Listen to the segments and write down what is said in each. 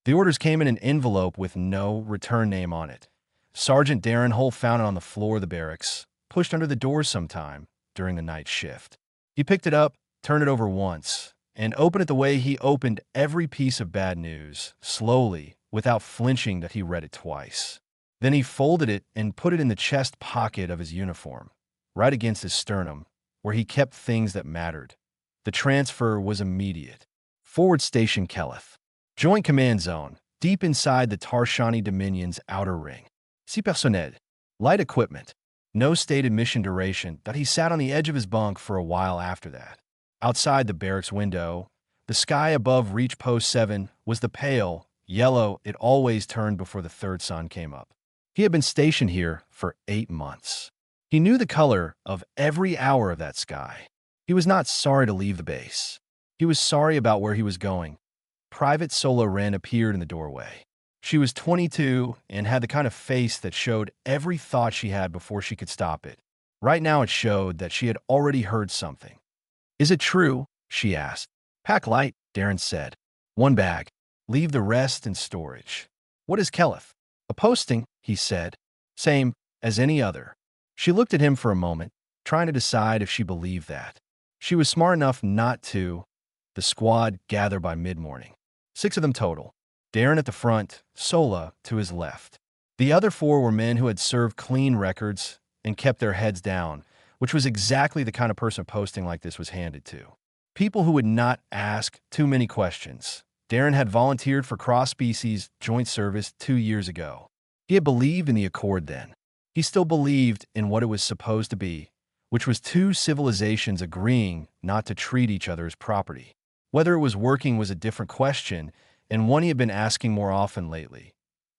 The orders came in an envelope with no return name on it. Sergeant Darren Hull found it on the floor of the barracks, pushed under the door sometime during the night shift. He picked it up, turned it over once, and opened it the way he opened every piece of bad news, slowly, without flinching that he read it twice. Then he folded it and put it in the chest pocket of his uniform, right against his sternum, where he kept things that mattered. The transfer was immediate. Forward Station Keleth. Joint Command Zone, deep inside the Tarshani Dominion's outer ring. Si personnel. Light equipment. No stated mission duration that he sat on the edge of his bunk for a while after that. Outside the barracks window, the sky above Reach Post 7 was the pale, yellow it always turned before the third sun came up. He had been stationed here for 8 months. He knew the color of every hour of that sky. He was not sorry to leave the base. He was sorry about where he was going. Private Sola Wren appeared in the doorway. She was 22 and had the kind of face that showed every thought she had before she could stop it. Right now it showed that she had already heard something. "Is it true?" she asked. "Pack light," Darren said. "1 bag. Leave the rest in storage." "What is Keleth?" "A posting," he said. "Same as any other." She looked at him for a moment, trying to decide if she believed that. She was smart enough not to. The squad gathered by mid-morning. 6 of them total. Darren at the front, Sola to his left. The other 4 were men who had served clean records and kept their heads down, which was exactly the kind of person a posting like this was handed to. People who would not ask too many questions. Darren had volunteered for cross-species joint service 2 years ago. He had believed in the Accord then. He still believed in what it was supposed to be, which was 2 civilizations agreeing not to treat each other as property. Whether it was working was a different question, and one he had been asking more often lately.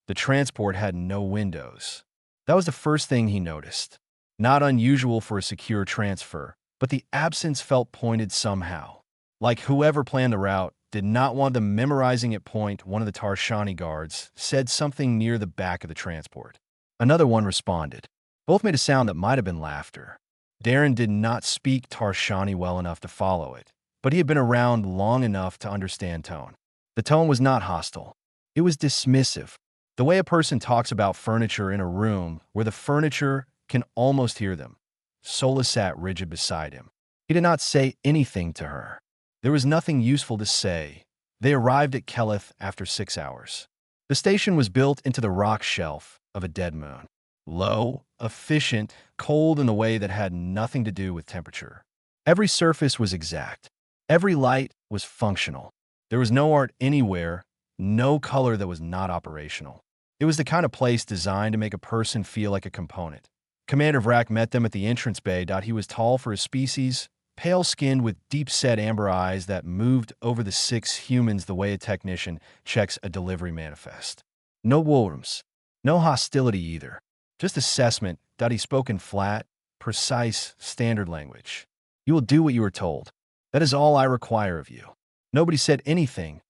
The transport had no windows. That was the first thing he noticed. Not unusual for a secure transfer, but the absence felt pointed somehow. Like whoever planned the route did not want them memorizing at point. One of the Tarshani guards said something near the back of the transport. Another one responded. Both made a sound that might have been laughter. Darren did not speak Tarshani well enough to follow it, but he had been around long enough to understand tone. The tone was not hostile. It was dismissive. The way a person talks about furniture in a room where the furniture can almost hear them. Sola sat rigid beside him. He did not say anything to her. There was nothing useful to say. They arrived at Keleth after 6 hours. The station was built into the rock shelf of a dead moon. Low, efficient, cold in a way that had nothing to do with temperature. Every surface was exact. Every light was functional. There was no art anywhere, no color that was not operational. It was the kind of place designed to make a person feel like a component. Commander Vrak met them at the entrance bay. He was tall for his species, pale-skinned with deep-set amber eyes that moved over the 6 humans the way a technician checks a delivery manifest. No words, no hostility either. Just assessment. He spoke in flat, precise, standard language. "You will do what you are told. That is all I require of you." Nobody said anything.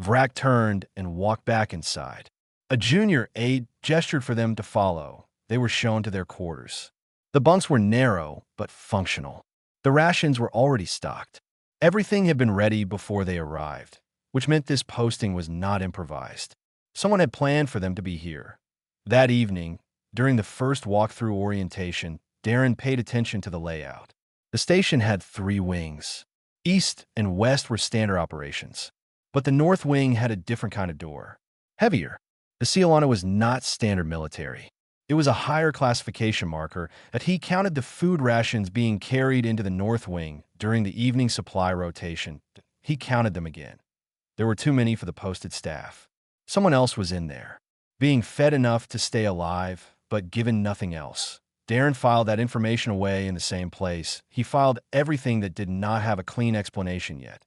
Vrak turned and walked back inside. A junior aide gestured for them to follow. They were shown to their quarters. The bunks were narrow, but functional. The rations were already stocked. Everything had been ready before they arrived, which meant this posting was not improvised. Someone had planned for them to be here. That evening, during the first walkthrough orientation, Darren paid attention to the layout. The station had 3 wings. East and west were standard operations, but the north wing had a different kind of door. Heavier. The seal on it was not standard military. It was a higher classification marker that he counted the food rations being carried into the north wing during the evening supply rotation. He counted them again. There were too many for the posted staff. Someone else was in there, being fed enough to stay alive, but given nothing else. Darren filed that information away in the same place. He filed everything that did not have a clean explanation yet.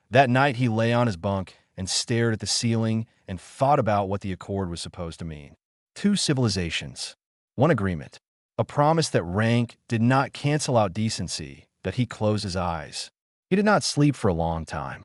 That night he lay on his bunk and stared at the ceiling and thought about what the Accord was supposed to mean. 2 civilizations. 1 agreement. A promise that rank did not cancel out decency, that he closed his eyes. He did not sleep for a long time.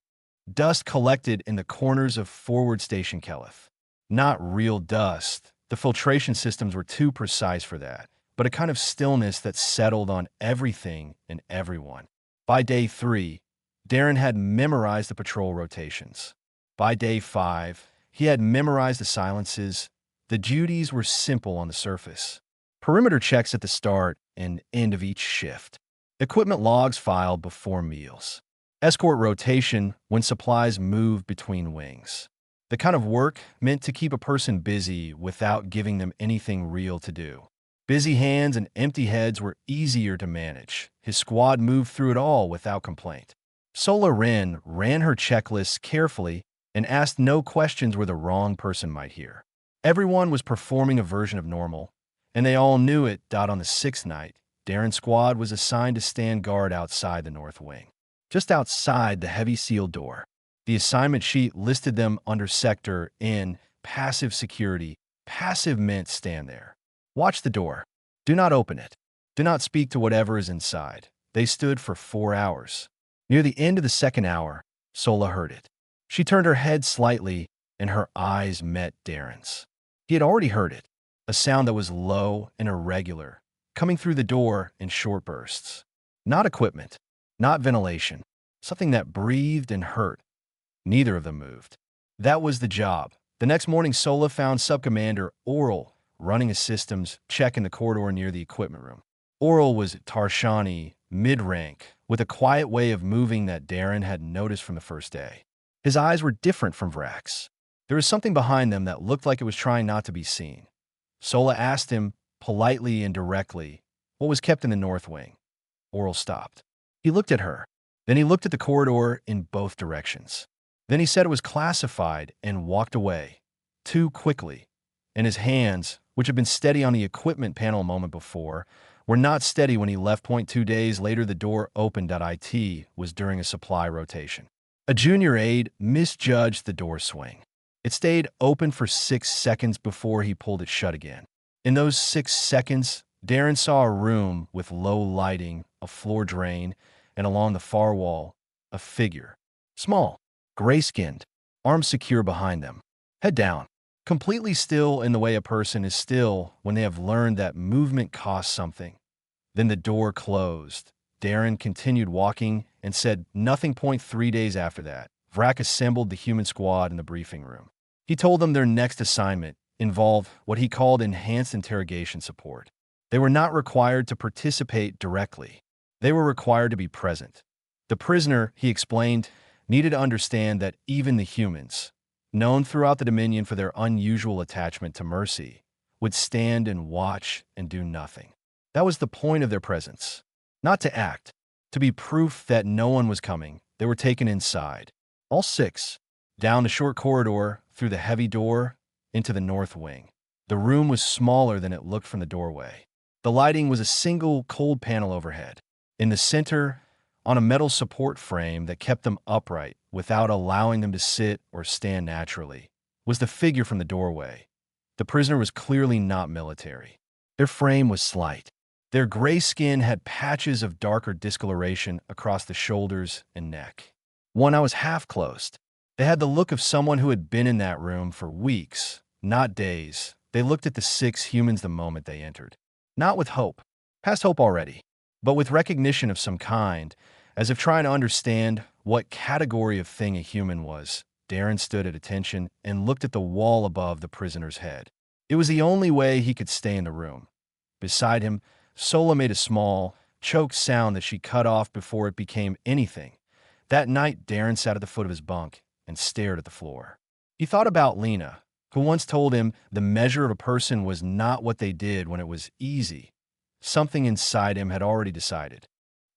Dust collected in the corners of Forward Station Keleth. Not real dust. The filtration systems were too precise for that, but a kind of stillness that settled on everything and everyone. By day 3, Darren had memorized the patrol rotations. By day 5, He had memorized the silences. The duties were simple on the surface. Perimeter checks at the start and end of each shift. Equipment logs filed before meals. Escort rotation when supplies moved between wings. The kind of work meant to keep a person busy without giving them anything real to do. Busy hands and empty heads were easier to manage. His squad moved through it all without complaint. Sola Rin ran her checklists carefully and asked no questions where the wrong person might hear. Everyone was performing a version of normal, and they all knew it. On the sixth night, Darren's squad was assigned to stand guard outside the north wing, just outside the heavy sealed door. The assignment sheet listed them under Sector in passive security. Passive meant stand there. Watch the door. Do not open it. Do not speak to whatever is inside. They stood for 4 hours. Near the end of the second hour, Sola heard it. She turned her head slightly, and her eyes met Darren's. He had already heard it, a sound that was low and irregular, coming through the door in short bursts. Not equipment, not ventilation, something that breathed and hurt. Neither of them moved. That was the job. The next morning, Sola found Subcommander Oral running a systems check in the corridor near the equipment room. Oral was Tarshani, mid-rank, with a quiet way of moving that Darren had noticed from the first day. His eyes were different from Vrak's. There was something behind them that looked like it was trying not to be seen. Sola asked him, politely and directly, what was kept in the north wing. Oral stopped. He looked at her. Then he looked at the corridor in both directions. Then he said it was classified and walked away, too quickly, and his hands, which had been steady on the equipment panel a moment before, were not steady when he left. 2 days later, the door opened. It was during a supply rotation. A junior aide misjudged the door swing. It stayed open for 6 seconds before he pulled it shut again. In those 6 seconds, Darren saw a room with low lighting, a floor drain, and along the far wall, a figure. Small, gray-skinned, arms secure behind them, head down, completely still in the way a person is still when they have learned that movement costs something. Then the door closed. Darren continued walking and said nothing. 3 days after that, Vrak assembled the human squad in the briefing room. He told them their next assignment involved what he called enhanced interrogation support. They were not required to participate directly. They were required to be present. The prisoner, he explained, needed to understand that even the humans, known throughout the Dominion for their unusual attachment to mercy, would stand and watch and do nothing. That was the point of their presence. Not to act, to be proof that no one was coming. They were taken inside, all 6, down the short corridor, through the heavy door, into the north wing. The room was smaller than it looked from the doorway. The lighting was a single cold panel overhead. In the center, on a metal support frame that kept them upright without allowing them to sit or stand naturally, was the figure from the doorway. The prisoner was clearly not military. Their frame was slight. Their gray skin had patches of darker discoloration across the shoulders and neck. One eye was half closed. They had the look of someone who had been in that room for weeks, not days. They looked at the 6 humans the moment they entered. Not with hope, past hope already, but with recognition of some kind, as if trying to understand what category of thing a human was. Darren stood at attention and looked at the wall above the prisoner's head. It was the only way he could stay in the room. Beside him, Sola made a small, choked sound that she cut off before it became anything. That night, Darren sat at the foot of his bunk and stared at the floor. He thought about Lena, who once told him the measure of a person was not what they did when it was easy. Something inside him had already decided.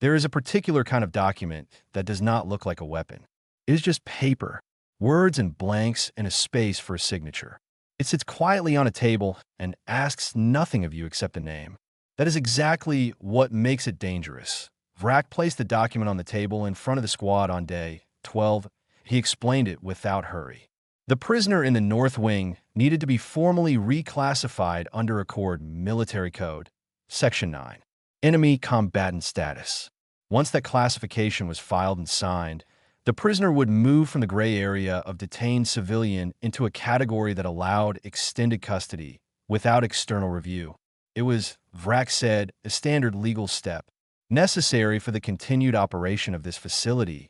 There is a particular kind of document that does not look like a weapon. It is just paper, words and blanks and a space for a signature. It sits quietly on a table and asks nothing of you except a name. That is exactly what makes it dangerous. Vrak placed the document on the table in front of the squad on day 12. He explained it without hurry. The prisoner in the North Wing needed to be formally reclassified under Accord Military Code, Section 9, Enemy Combatant Status. Once that classification was filed and signed, the prisoner would move from the gray area of detained civilian into a category that allowed extended custody without external review. It was, Vrak said, a standard legal step, necessary for the continued operation of this facility.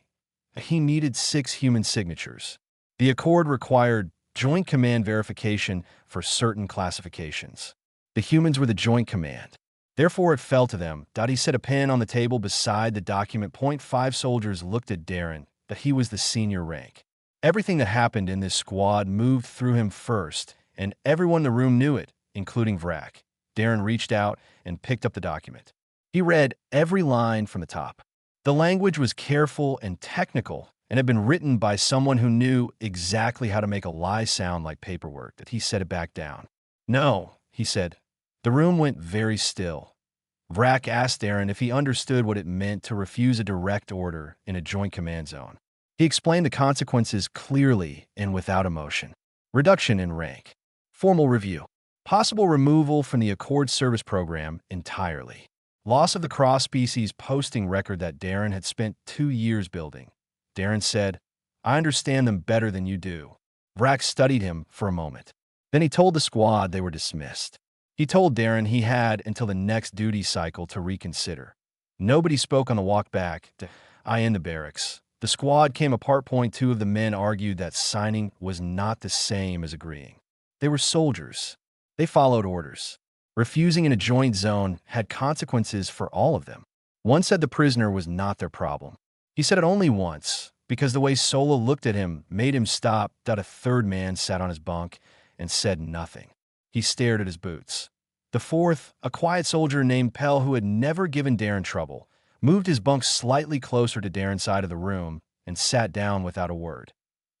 He needed 6 human signatures. The Accord required Joint Command verification for certain classifications. The humans were the Joint Command. Therefore, it fell to them. He set a pen on the table beside the document. Point 5 soldiers looked at Darren, that he was the senior rank. Everything that happened in this squad moved through him first, and everyone in the room knew it, including Vrak. Darren reached out and picked up the document. He read every line from the top. The language was careful and technical, and had been written by someone who knew exactly how to make a lie sound like paperwork. That he set it back down. "No," he said. The room went very still. Vrak asked Darren if he understood what it meant to refuse a direct order in a joint command zone. He explained the consequences clearly and without emotion. Reduction in rank. Formal review. Possible removal from the Accord service program entirely. Loss of the cross-species posting record that Darren had spent 2 years building. Darren said, "I understand them better than you do." Vrak studied him for a moment. Then he told the squad they were dismissed. He told Darren he had until the next duty cycle to reconsider. Nobody spoke on the walk back to in the barracks. The squad came apart. Point 2 of the men argued that signing was not the same as agreeing. They were soldiers. They followed orders. Refusing in a joint zone had consequences for all of them. One said the prisoner was not their problem. He said it only once, because the way Solo looked at him made him stop. A third man sat on his bunk and said nothing. He stared at his boots. The fourth, a quiet soldier named Pell who had never given Darren trouble, moved his bunk slightly closer to Darren's side of the room and sat down without a word.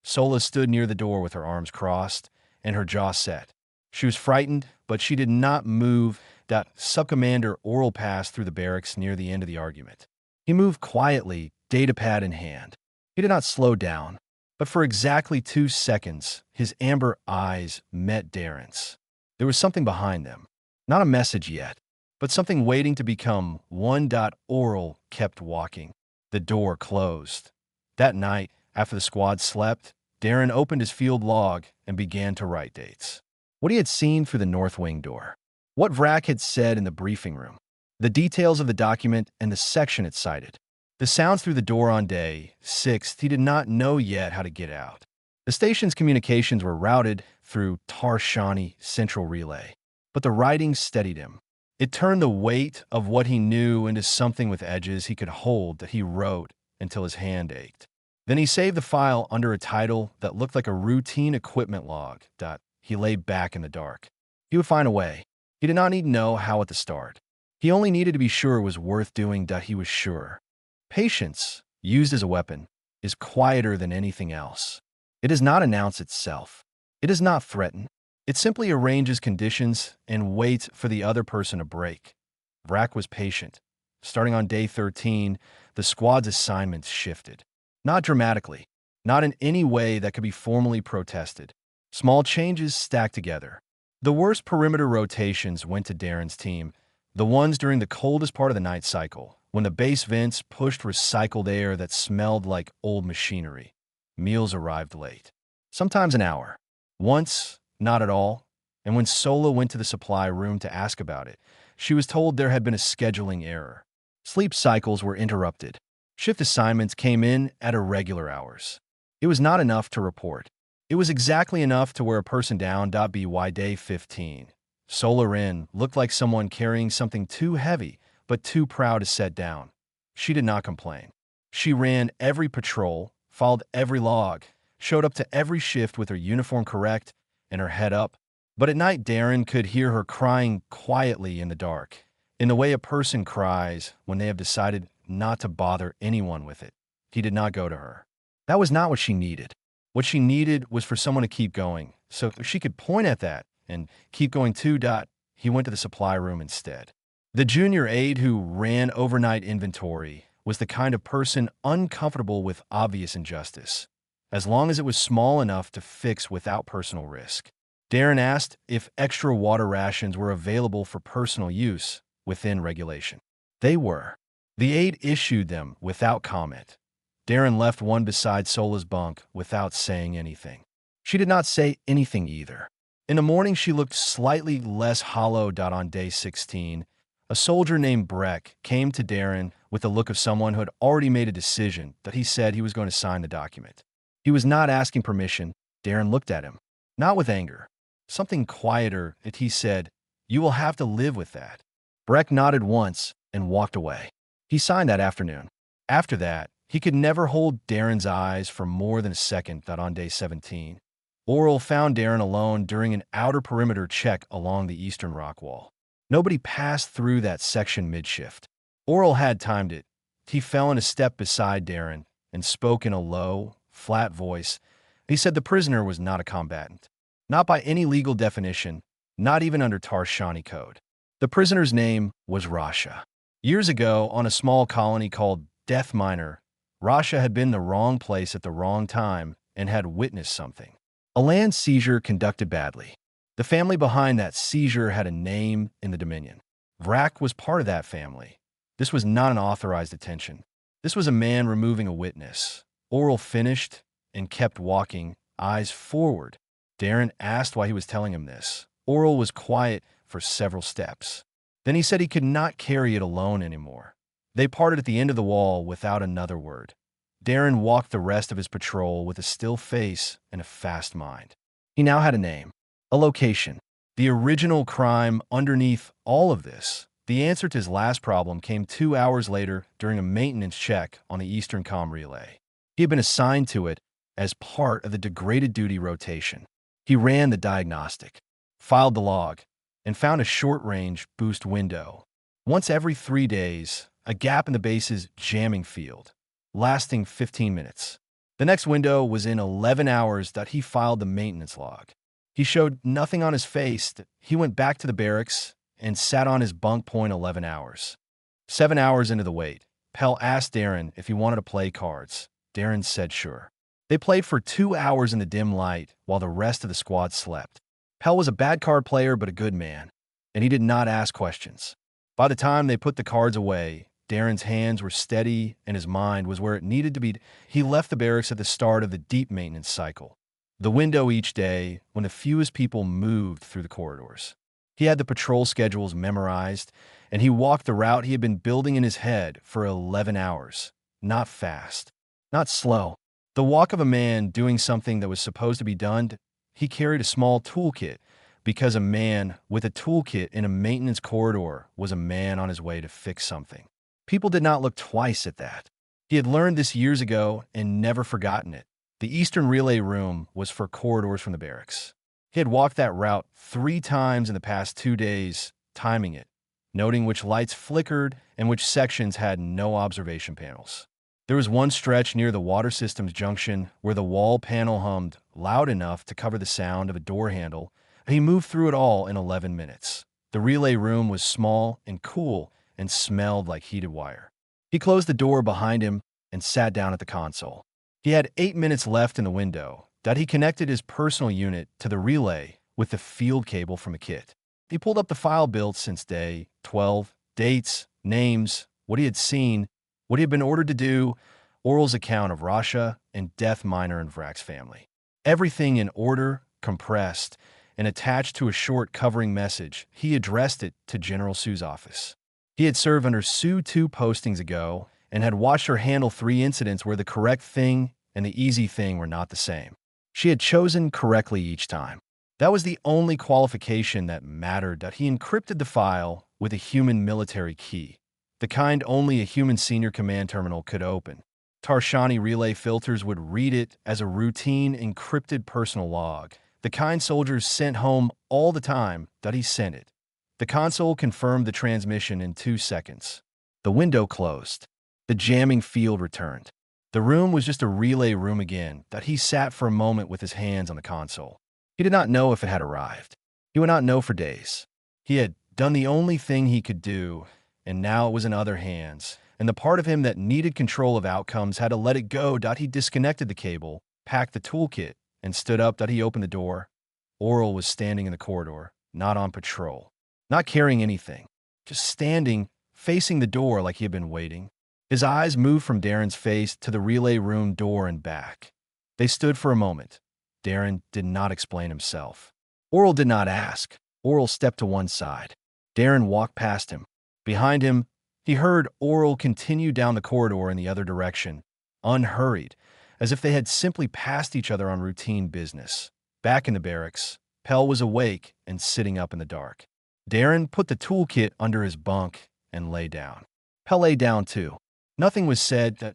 Sola stood near the door with her arms crossed and her jaw set. She was frightened, but she did not move. Subcommander Oral passed through the barracks near the end of the argument. He moved quietly, datapad in hand. He did not slow down, but for exactly 2 seconds, his amber eyes met Darren's. There was something behind them. Not a message yet, but something waiting to become one. Oral kept walking. The door closed. That night, after the squad slept, Darren opened his field log and began to write dates. What he had seen through the north wing door. What Vrak had said in the briefing room. The details of the document and the section it cited. The sounds through the door on day 6th. He did not know yet how to get out. The station's communications were routed through Tarshani Central Relay, but the writing steadied him. It turned the weight of what he knew into something with edges he could hold. That he wrote until his hand ached. Then he saved the file under a title that looked like a routine equipment log. He lay back in the dark. He would find a way. He did not need to know how at the start. He only needed to be sure it was worth doing. He was sure. Patience, used as a weapon, is quieter than anything else. It does not announce itself. It does not threaten. It simply arranges conditions and waits for the other person to break. Vrak was patient. Starting on day 13, the squad's assignments shifted. Not dramatically, not in any way that could be formally protested. Small changes stacked together. The worst perimeter rotations went to Darren's team, the ones during the coldest part of the night cycle, when the base vents pushed recycled air that smelled like old machinery. Meals arrived late. Sometimes an hour. Once, not at all. And when Sola went to the supply room to ask about it, she was told there had been a scheduling error. Sleep cycles were interrupted. Shift assignments came in at irregular hours. It was not enough to report. It was exactly enough to wear a person down. By day 15. Solar in looked like someone carrying something too heavy, but too proud to set down. She did not complain. She ran every patrol, followed every log, showed up to every shift with her uniform correct and her head up. But at night, Darren could hear her crying quietly in the dark, in the way a person cries when they have decided not to bother anyone with it. He did not go to her. That was not what she needed. What she needed was for someone to keep going, so she could point at that and keep going too. He went to the supply room instead. The junior aide who ran overnight inventory was the kind of person uncomfortable with obvious injustice, as long as it was small enough to fix without personal risk. Darren asked if extra water rations were available for personal use within regulation. They were. The aide issued them without comment. Darren left one beside Sola's bunk without saying anything. She did not say anything either. In the morning, she looked slightly less hollow. On day 16, a soldier named Breck came to Darren with the look of someone who had already made a decision that he said he was going to sign the document. He was not asking permission. Darren looked at him. Not with anger. Something quieter, he said, "You will have to live with that." Breck nodded once and walked away. He signed that afternoon. After that, he could never hold Darren's eyes for more than a second. On day 17, Oral found Darren alone during an outer perimeter check along the eastern rock wall. Nobody passed through that section mid-shift. Oral had timed it. He fell in a step beside Darren and spoke in a low, flat voice. He said the prisoner was not a combatant. Not by any legal definition, not even under Tarshani code. The prisoner's name was Rasha. Years ago, on a small colony called Death Minor, Rasha had been in the wrong place at the wrong time and had witnessed something. A land seizure conducted badly. The family behind that seizure had a name in the Dominion. Vrak was part of that family. This was not an authorized detention. This was a man removing a witness. Oral finished and kept walking, eyes forward. Darren asked why he was telling him this. Oral was quiet for several steps. Then he said he could not carry it alone anymore. They parted at the end of the wall without another word. Darren walked the rest of his patrol with a still face and a fast mind. He now had a name, a location, the original crime underneath all of this. The answer to his last problem came 2 hours later during a maintenance check on the Eastern Comm relay. He had been assigned to it as part of the degraded duty rotation. He ran the diagnostic, filed the log, and found a short-range boost window. Once every 3 days, a gap in the base's jamming field, lasting 15 minutes. The next window was in 11 hours that he filed the maintenance log. He showed nothing on his face. He went back to the barracks and sat on his bunk point 11 hours. 7 hours into the wait, Pell asked Darren if he wanted to play cards. Darren said sure. They played for 2 hours in the dim light while the rest of the squad slept. Pell was a bad card player but a good man, and he did not ask questions. By the time they put the cards away, Darren's hands were steady and his mind was where it needed to be. He left the barracks at the start of the deep maintenance cycle, the window each day when the fewest people moved through the corridors. He had the patrol schedules memorized, and he walked the route he had been building in his head for 11 hours. Not fast, not slow. The walk of a man doing something that was supposed to be done. He carried a small toolkit because a man with a toolkit in a maintenance corridor was a man on his way to fix something. People did not look twice at that. He had learned this years ago and never forgotten it. The Eastern Relay Room was for corridors from the barracks. He had walked that route 3 times in the past 2 days, timing it, noting which lights flickered and which sections had no observation panels. There was one stretch near the water systems junction where the wall panel hummed loud enough to cover the sound of a door handle. He moved through it all in 11 minutes. The relay room was small and cool and smelled like heated wire. He closed the door behind him and sat down at the console. He had 8 minutes left in the window that he connected his personal unit to the relay with the field cable from a kit. He pulled up the file built since day 12, dates, names, what he had seen, what he had been ordered to do, Oral's account of Rasha and Death Minor and Vrak's family. Everything in order, compressed, and attached to a short covering message. He addressed it to General Sue's office. He had served under Sue 2 postings ago and had watched her handle 3 incidents where the correct thing and the easy thing were not the same. She had chosen correctly each time. That was the only qualification that mattered, that he encrypted the file with a human military key, the kind only a human senior command terminal could open. Tarshani relay filters would read it as a routine encrypted personal log, the kind soldiers sent home all the time that he sent it. The console confirmed the transmission in 2 seconds. The window closed. The jamming field returned. The room was just a relay room again, that he sat for a moment with his hands on the console. He did not know if it had arrived. He would not know for days. He had done the only thing he could do, and now it was in other hands, and the part of him that needed control of outcomes had to let it go. He disconnected the cable, packed the toolkit, and stood up. He opened the door. Oral was standing in the corridor, not on patrol, not carrying anything, just standing, facing the door like he had been waiting. His eyes moved from Darren's face to the relay room door and back. They stood for a moment. Darren did not explain himself. Oral did not ask. Oral stepped to one side. Darren walked past him. Behind him, he heard Oral continue down the corridor in the other direction, unhurried, as if they had simply passed each other on routine business. Back in the barracks, Pell was awake and sitting up in the dark. Darren put the toolkit under his bunk and lay down. Pell lay down too. Nothing was said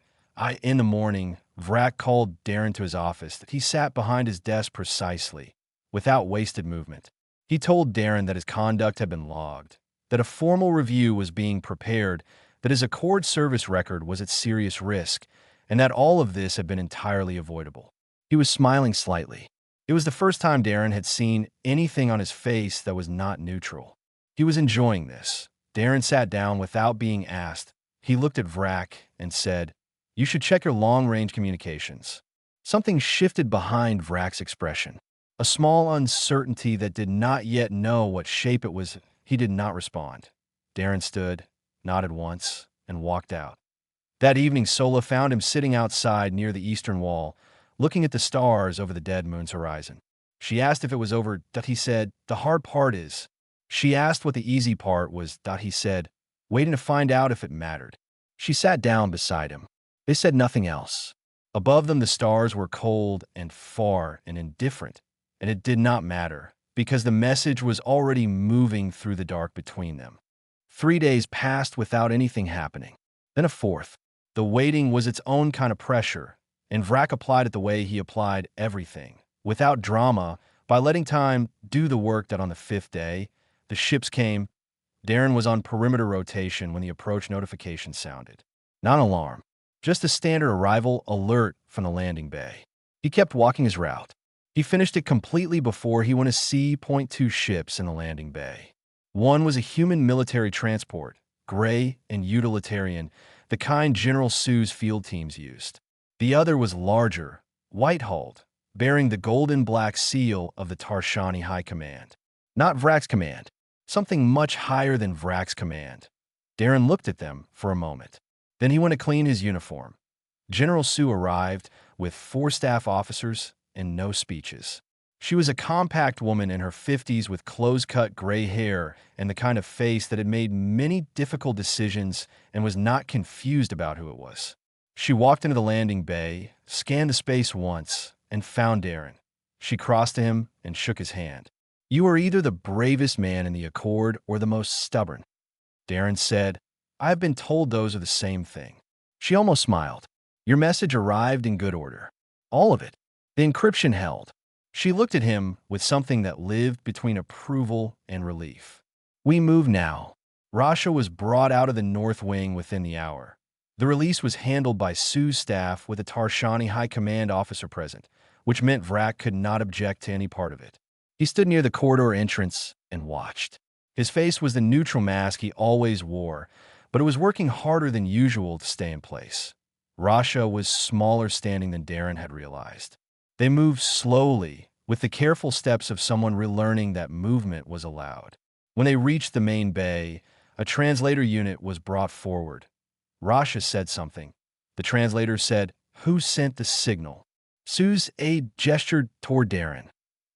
in the morning, Vrak called Darren to his office. He sat behind his desk precisely, without wasted movement. He told Darren that his conduct had been logged, that a formal review was being prepared, that his Accord service record was at serious risk, and that all of this had been entirely avoidable. He was smiling slightly. It was the first time Darren had seen anything on his face that was not neutral. He was enjoying this. Darren sat down without being asked. He looked at Vrak and said, "You should check your long-range communications." Something shifted behind Vrak's expression. A small uncertainty that did not yet know what shape it was. He did not respond. Darren stood, nodded once, and walked out. That evening, Sola found him sitting outside near the eastern wall, looking at the stars over the dead moon's horizon. She asked if it was over. He said, "The hard part is." She asked what the easy part was. He said, "Waiting to find out if it mattered." She sat down beside him. They said nothing else. Above them, the stars were cold and far and indifferent, and it did not matter, because the message was already moving through the dark between them. 3 days passed without anything happening. Then a fourth. The waiting was its own kind of pressure, and Vrak applied it the way he applied everything, without drama, by letting time do the work. That on the 5th day, the ships came. Darren was on perimeter rotation when the approach notification sounded. Not an alarm, just a standard arrival alert from the landing bay. He kept walking his route. He finished it completely before he went to see 2 ships in the landing bay. One was a human military transport, gray and utilitarian, the kind General Sue's field teams used. The other was larger, white-hulled, bearing the golden-black seal of the Tarshani High Command. Not Vrak's command, something much higher than Vrak's command. Darren looked at them for a moment. Then he went to clean his uniform. General Sue arrived with 4 staff officers and no speeches. She was a compact woman in her 50s with close-cut gray hair and the kind of face that had made many difficult decisions and was not confused about who it was. She walked into the landing bay, scanned the space once, and found Darren. She crossed to him and shook his hand. "You are either the bravest man in the Accord or the most stubborn." Darren said, "I have been told those are the same thing." She almost smiled. "Your message arrived in good order. All of it. The encryption held." She looked at him with something that lived between approval and relief. "We move now." Rasha was brought out of the North Wing within the hour. The release was handled by Sue's staff with a Tarshani High Command officer present, which meant Vrak could not object to any part of it. He stood near the corridor entrance and watched. His face was the neutral mask he always wore, but it was working harder than usual to stay in place. Rasha was smaller standing than Darren had realized. They moved slowly, with the careful steps of someone relearning that movement was allowed. When they reached the main bay, a translator unit was brought forward. Rasha said something. The translator said, "Who sent the signal?" Sue's aide gestured toward Darren.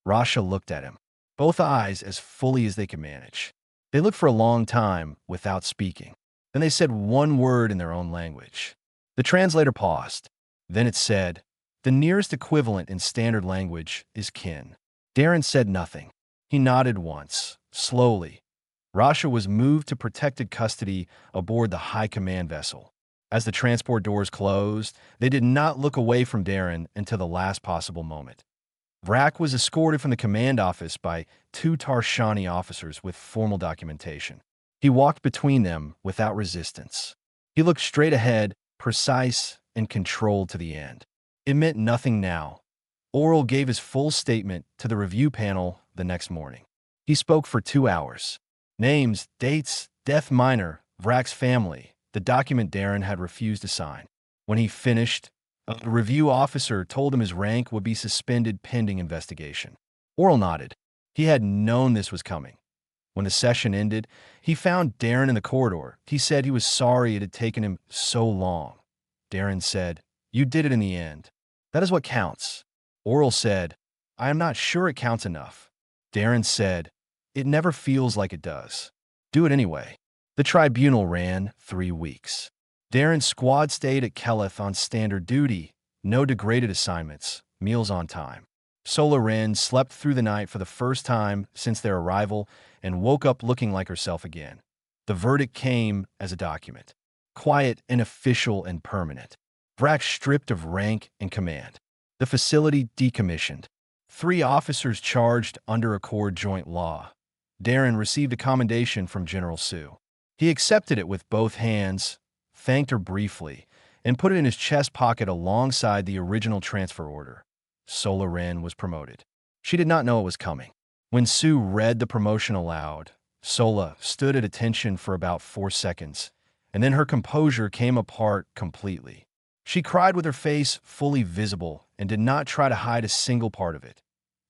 Rasha looked at him, both eyes as fully as they could manage. They looked for a long time without speaking. Then they said one word in their own language. The translator paused. Then it said, "The nearest equivalent in standard language is kin." Darren said nothing. He nodded once, slowly. Rasha was moved to protected custody aboard the high command vessel. As the transport doors closed, they did not look away from Darren until the last possible moment. Vrak was escorted from the command office by 2 Tarshani officers with formal documentation. He walked between them without resistance. He looked straight ahead, precise and controlled to the end. It meant nothing now. Oral gave his full statement to the review panel the next morning. He spoke for 2 hours. Names, dates, death minor, Vrak's family, the document Darren had refused to sign. When he finished, a review officer told him his rank would be suspended pending investigation. Oral nodded. He had known this was coming. When the session ended, he found Darren in the corridor. He said he was sorry it had taken him so long. Darren said, "You did it in the end. That is what counts." Oral said, "I am not sure it counts enough." Darren said, "It never feels like it does. Do it anyway." The tribunal ran 3 weeks. Darren's squad stayed at Keleth on standard duty, no degraded assignments, meals on time. Sola Ren slept through the night for the first time since their arrival and woke up looking like herself again. The verdict came as a document. Quiet and official and permanent. Vrac stripped of rank and command. The facility decommissioned. 3 officers charged under Accord Joint Law. Darren received a commendation from General Sue. He accepted it with both hands, thanked her briefly, and put it in his chest pocket alongside the original transfer order. Sola Ren was promoted. She did not know it was coming. When Sue read the promotion aloud, Sola stood at attention for about 4 seconds, and then her composure came apart completely. She cried with her face fully visible and did not try to hide a single part of it.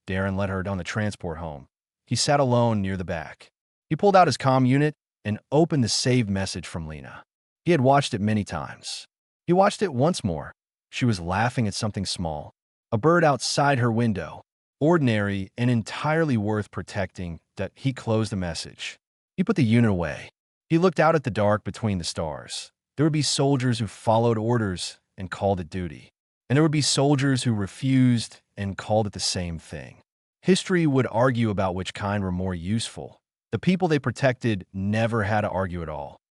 Darren led her on the transport home. He sat alone near the back. He pulled out his comm unit and opened the saved message from Lena. He had watched it many times. He watched it once more. She was laughing at something small. A bird outside her window. Ordinary and entirely worth protecting. That he closed the message. He put the unit away. He looked out at the dark between the stars. There would be soldiers who followed orders and called it duty. And there would be soldiers who refused and called it the same thing. History would argue about which kind were more useful. The people they protected never had to argue at all.